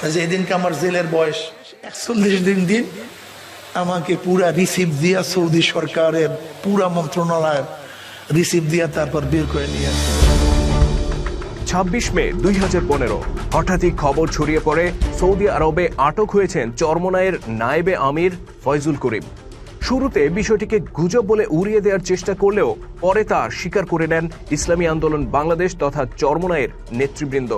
যেদিনকে আমার জেলের বয়স 41 দিন আমাকে পুরা রিসিভ দিয়া সৌদি সরকারের পুরা মন্ত্রণালয় রিসিভ দিয়া তারপর বের করে নিয়ে আসে। ২৬ মে ২০১৫ হঠাৎই খবর ছড়িয়ে পড়ে সৌদি আরবে আটক হয়েছেন চরমোনাইয়ের নায়েবে আমির ফয়জুল করিম। শুরুতে বিষয়টিকে গুজব বলে উড়িয়ে দেওয়ার চেষ্টা করলেও পরে তা স্বীকার করে নেন ইসলামী আন্দোলন বাংলাদেশ তথা চরমোনাইয়ের নেতৃবৃন্দ।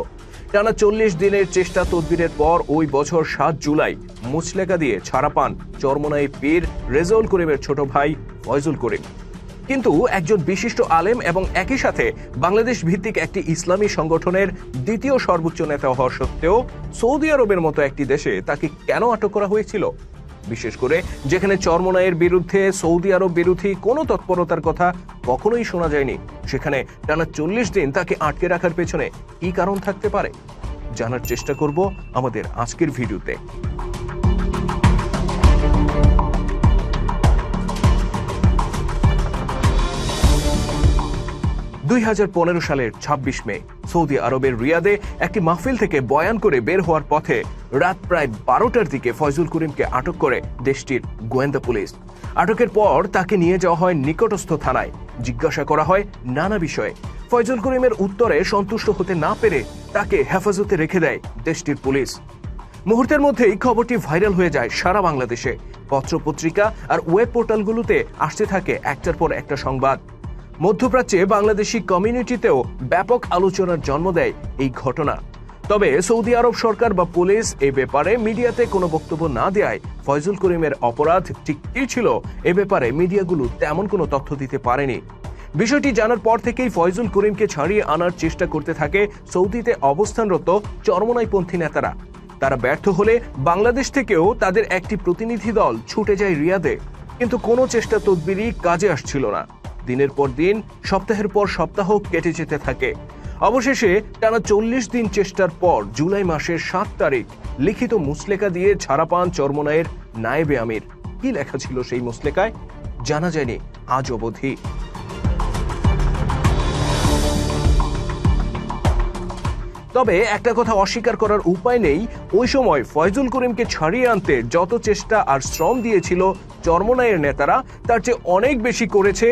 টানা ৪০ দিনের চেষ্টা তদবিরের পর ওই বছর ৭ জুলাই মুচলেকা দিয়ে ছাড়া পান চরমোনাই পীর রেজাউল করিমের ছোট ভাই ফয়জুল করিম। কিন্তু একজন বিশিষ্ট আলেম এবং একই সাথে বাংলাদেশ ভিত্তিক একটি ইসলামী সংগঠনের দ্বিতীয় সর্বোচ্চ নেতা হওয়া সত্ত্বেও সৌদি আরবের মতো একটি দেশে তাকে কেন আটক করা হয়েছিল? বিশেষ করে যেখানে চরমোনাইয়ের বিরুদ্ধে সৌদি আরব বিরোধী কোনো তৎপরতার কথা কখনোই শোনা যায়নি, সেখানে টানা ৪০ দিন তাকে আটকে রাখার পেছনে কি কারণ থাকতে পারে জানার চেষ্টা করব আমাদের আজকের ভিডিওতে। ২০১৫ সালের ২৬ মে সৌদি আরবের রিয়াদে একটি মাহফিল থেকে বয়ান করে বের হওয়ার পথে রাত প্রায় ১২টার দিকে ফয়জুল করিমকে আটক করে দেশটির গোয়েন্দা পুলিশ। আটকের পর তাকে নিয়ে যাওয়া হয় নিকটস্থ থানায়, জিজ্ঞাসা করা হয় নানা বিষয়ে। ফয়জুল করিমের উত্তরে সন্তুষ্ট হতে না পেরে তাকে হেফাজতে রেখে দেয় দেশটির পুলিশ। মুহূর্তের মধ্যেই খবরটি ভাইরাল হয়ে যায় সারা বাংলাদেশে। পত্রপত্রিকা আর ওয়েব পোর্টালগুলোতে আসতে থাকে একটার পর একটা সংবাদ। মধ্যপ্রাচ্যে বাংলাদেশি কমিউনিটিতেও ব্যাপক আলোচনার জন্ম দেয় এই ঘটনা। তবে সৌদি আরব সরকার বা পুলিশ এ ব্যাপারে মিডিয়াতে কোনো বক্তব্য না দেওয়ায় ফয়জুল করিমের অপরাধ ঠিক কি ছিল এ ব্যাপারে মিডিয়াগুলো তেমন কোনো তথ্য দিতে পারেনি। বিষয়টি জানার পর থেকেই ফয়জুল করিমকে ছাড়িয়ে আনার চেষ্টা করতে থাকে সৌদিতে অবস্থানরত চরমোনাইপন্থী নেতারা। তারা ব্যর্থ হলে বাংলাদেশ থেকেও তাদের একটি প্রতিনিধি দল ছুটে যায় রিয়াদে, কিন্তু কোনো চেষ্টা তদবিরই কাজে আসছিল না। দিনের পর দিন, সপ্তাহের পর সপ্তাহ কেটে যেতে থাকে। অবশেষে টানা ৪০ দিন চেষ্টার পর জুলাই মাসের ৭ তারিখ লিখিত মুচলেকা দিয়ে ছাড়া পান চরমোনাইয়ের নায়েবে আমির। কি লেখা ছিল সেই মুচলেকায় জানা যায়নি আজ অবধি। তবে একটা কথা অস্বীকার করার উপায় নেই, ওই সময় ফয়জুল করিমকে ছাড়িয়ে আনতে যত চেষ্টা আর শ্রম দিয়েছিল চরমোনাইয়ের নেতারা, তার চেয়ে অনেক বেশি করেছে